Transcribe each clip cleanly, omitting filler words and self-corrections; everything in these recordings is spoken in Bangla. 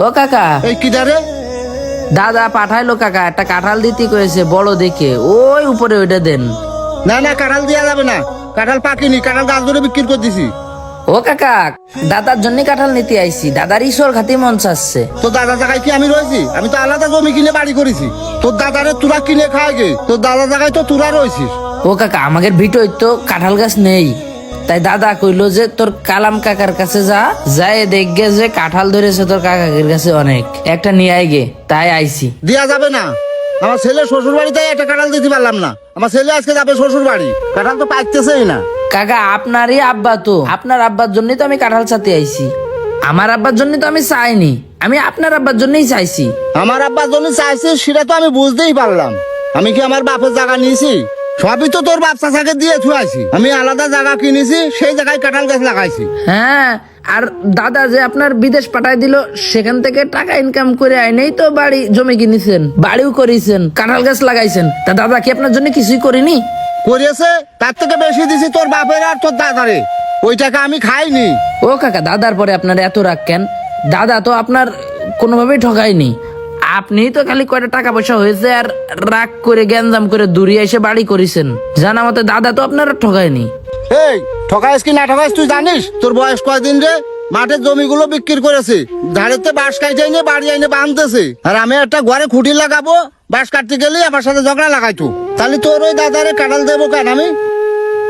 ও কাকা, এই কি দারে? দাদা পাঠাইলো কাকা, একটা কাঁঠাল দিতে কয়েছে বড় দেখে, ওই উপরে ওইটা দেন। না না, কাঁঠাল দেওয়া যাবে না, কাঁঠাল পাকিনি, কাঁঠাল গাছ ধরে বিক্রি করে দিছি। ও কাকা, দাদার জন্য কাঁঠাল নিতে আইছি, দাদার ঈশ্বর খাতে মন চাচ্ছে। তোর দাদা জায়গায় কি আমি রয়েছি? আমি তো আলাদা জমি কিনে বাড়ি করেছি। তোর দাদারে তোরা কিনে খায় গে, তোর দাদা জায়গায় তো তোরা রয়েছিস। ও কাকা, আমাদের ভিটোয় তো কাঁঠাল গাছ নেই, তাই দাদা কইলো যে তোর কালাম কাকার কাছে যায় দেখগে যে কাঁঠাল ধরেছে তোর কাকাকের কাছে অনেক, একটা নিয়ে আয় গে, তাই আইছি। দেওয়া যাবে না, আমার ছেলে শ্বশুর বাড়িতে একটা কাঁঠাল দিতে পারলাম না। আমার ছেলে আজকে যাবে শ্বশুর বাড়ি, কাঁঠাল তো পাইতেছেই না। কাকা, আপনারই আব্বা তো, আপনার আব্বার জন্যই তো আমি কাঁঠাল চাতে আইছি। আমার আব্বার জন্য তো আমি চাইনি, আমি আপনার আব্বার জন্যই চাইছি। আমার আব্বার জন্য চাইছিস সেটা তো আমি বুঝতেই পারলাম। আমি কি আমার বাপের জায়গা নিয়েছি? সবই তো তোর বাপ চাচাকে দিয়ে ছুয়াইছি। আমি আলাদা জায়গা কিনেছি, সেই জায়গায় কাঁঠাল গাছ লাগাইছি। হ্যাঁ, আর দাদা যে আপনার বিদেশ পাঠাই দিল, সেখান থেকে টাকা ইনকাম করে আইনেই তো বাড়ি জমি কিনেছেন, বাড়িও করেছেন, কাঁঠাল গাছ লাগাইছেন। তা দাদা কি আপনার জন্য কিছুই করিনি? করিয়েছে, তার থেকে বেশি দিছি তোর বাপের আর তোর দাদারে। ওই টাকা আমি খাইনি। ও কাকা, দাদার পরে আপনার এত রাগ কেন? দাদা তো আপনার কোনোভাবেই ঠকায়নি। আপনি তো খালি কয়টা টাকা পয়সা হয়েছে আর রাগ করে গ্যাঞ্জাম করে দূরে এসে বাড়ি করেছেন। জানা মতে দাদা তো আপনার ঠকায়নি। এই ঠকাইস কি না ঠকাইস তুই জানিস? তোর বয়স কয়দিন রে? মাঠের জমিগুলো বিক্রি করেছে, ধারেতে বাঁশ কাটে এনে বাড়ি এনে বাঁধতেছে, আর আমি একটা ঘরে খুঁটি লাগাবো, বাঁশ কাটতে গেলে আমার সাথে ঝগড়া লাগাইতো। তাহলে তোর ওই দাদারে কাঁঠাল দেবো কেন আমি?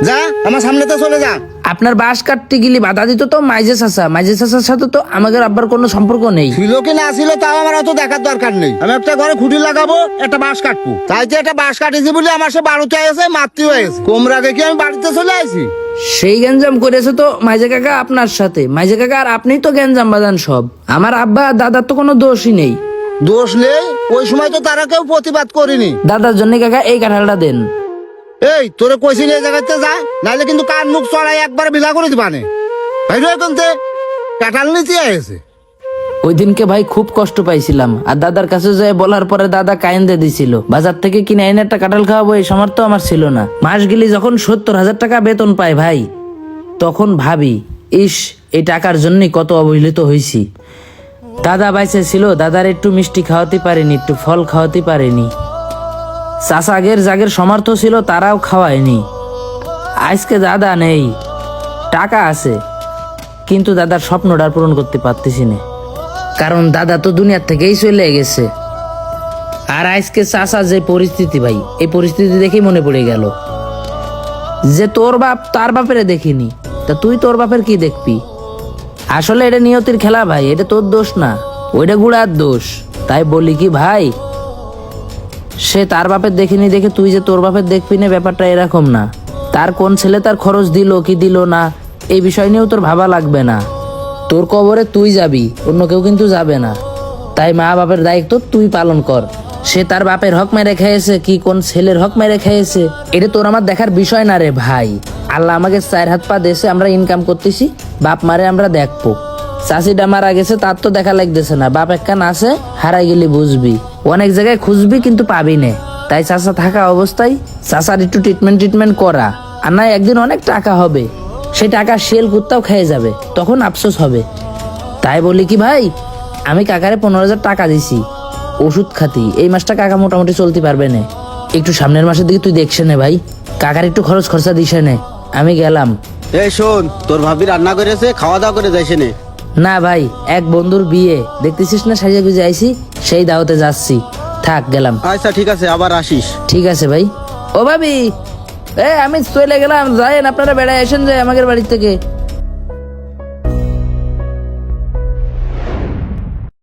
যা আমার সামনেতে চলে যা। আপনার বাঁশ কাটতে গেলে বাধা দিত তো মাইজে চাচা, মাইজে চাচার সাথে তো আমাদের আব্বার কোনো সম্পর্ক নেই। ছিল কি না ছিল তাও আমার অত দেখার দরকার নেই। আমি একটা ঘরে খুঁটি লাগাবো, একটা বাঁশ কাটবো, তাই যে একটা বাঁশ কাটেছি বলে আমার সে বাড়ুতে এসে মাতৃ হয়েছে। কোমরাগে কি আমি বাড়িতে চলে আসি? সেই গ্যাঞ্জাম করেছে তো মাইজে কাকা আপনার সাথে, মাইজে কাকা আর আপনি তো গ্যাঞ্জাম বাজান সব। আমার আব্বা দাদার তো কোনো দোষই নেই। দোষ নেই? ওই সময় তো তারা কেউ প্রতিবাদ করেনি। দাদার জন্য কাকা এই কাঁঠালটা দেন। এই তোরে কইছি এই জায়গাতে যা, নাহলে কিন্তু কান মুখ চড়াই একবার বিলা করে দিবানে। ভাই রয়েছে কাঁঠাল নিতে এসে। ওই দিনকে ভাই খুব কষ্ট পাইছিলাম, আর দাদার কাছে যায় বলার পরে দাদা কায়েন্দে দিছিল। বাজার থেকে কিনে এনে একটা কাঁঠাল খাওয়াবো এই সামর্থ্য আমার ছিল না। মাস গেলি যখন 70,000 টাকা বেতন পাই ভাই, তখন ভাবি ইস, এই টাকার জন্যই কত অবহেলিত হয়েছি। দাদা বাইসে ছিল, দাদার একটু মিষ্টি খাওয়াতে পারিনি, একটু ফল খাওয়াতে পারিনি। চাচাগের জাগের সামর্থ্য ছিল, তারাও খাওয়ায়নি। আজকে দাদা নেই, টাকা আছে, কিন্তু দাদার স্বপ্নটা পূরণ করতে পারতেছি না, কারণ দাদা তো দুনিয়ার থেকেই চলে গেছে। আর আজকে চাচা যে পরিস্থিতি ভাই, এই পরিস্থিতি দেখেই মনে পড়ে গেল যে তোর বাপ তার বাপেরে দেখিনি, তা তুই তোর বাপের কি দেখবি? আসলে এটা নিয়তির খেলা ভাই, এটা তোর দোষ না, ওইটা গুড়ার দোষ। তাই বলি কি ভাই, সে তার বাপের দেখিনি দেখে তুই যে তোর বাপের দেখবি না, ব্যাপারটা এরকম না। তার কোন ছেলে তার খরচ দিল কি দিল না, এই বিষয় নিয়েও তোর ভাবা লাগবে না। তোর কবরে তুই যাবি, অন্য কেউ কিন্তু যাবে না। তাই মা বাপের দায়িত্ব তুই পালন কর। সে তার বাপের হক মেরে খেয়েছে কি কোন ছেলের হক মেরে খেয়েছে, এটা তোর আমার দেখার বিষয় না রে ভাই। আল্লাহ আমাকে 4 হাত পা দেশে, আমরা ইনকাম করতেছি, বাপ মারে আমরা দেখবো। চাষিটা মারা গেছে, তার তো দেখা লাগতেছে না, বাপ একখান আছে, হারাই গেলি বুঝবি। অনেক জায়গায় খুঁজবি কিন্তু পাবি না। তাই চাষা থাকা অবস্থায় চাষার একটু ট্রিটমেন্ট করা, আর না একদিন অনেক টাকা হবে, সে টাকা শেল কুত্তাও খেয়ে যাবে, তখন আফসোস হবে। তাই বলি কি ভাই, আমি কাকারে 15,000 টাকা দিছি ওষুধ খাতি, এই মাসটা কাকা মোটামুটি চলতে পারবে না। একটু সামনের মাসের দিকে তুই দেখছে না ভাই, কাকার একটু খরচ খরচা দিছে না। আমি গেলাম। এই শোন, তোর ভাবি রান্না করেছে, খাওয়া দাওয়া করে যাইছে নে। না ভাই, এক বন্ধুর বিয়ে দেখতেছিস না, সাজিয়ে গুজে আইছি, সেই দাওয়াতে যাচ্ছি। থাক, গেলাম। আচ্ছা ঠিক আছে, আবার আসিস। ঠিক আছে ভাই। ও ভাবি, আমি চলে গেলাম, যাইন আপনারা বেড়ায় আসেন যে আমাদের বাড়ি থেকে।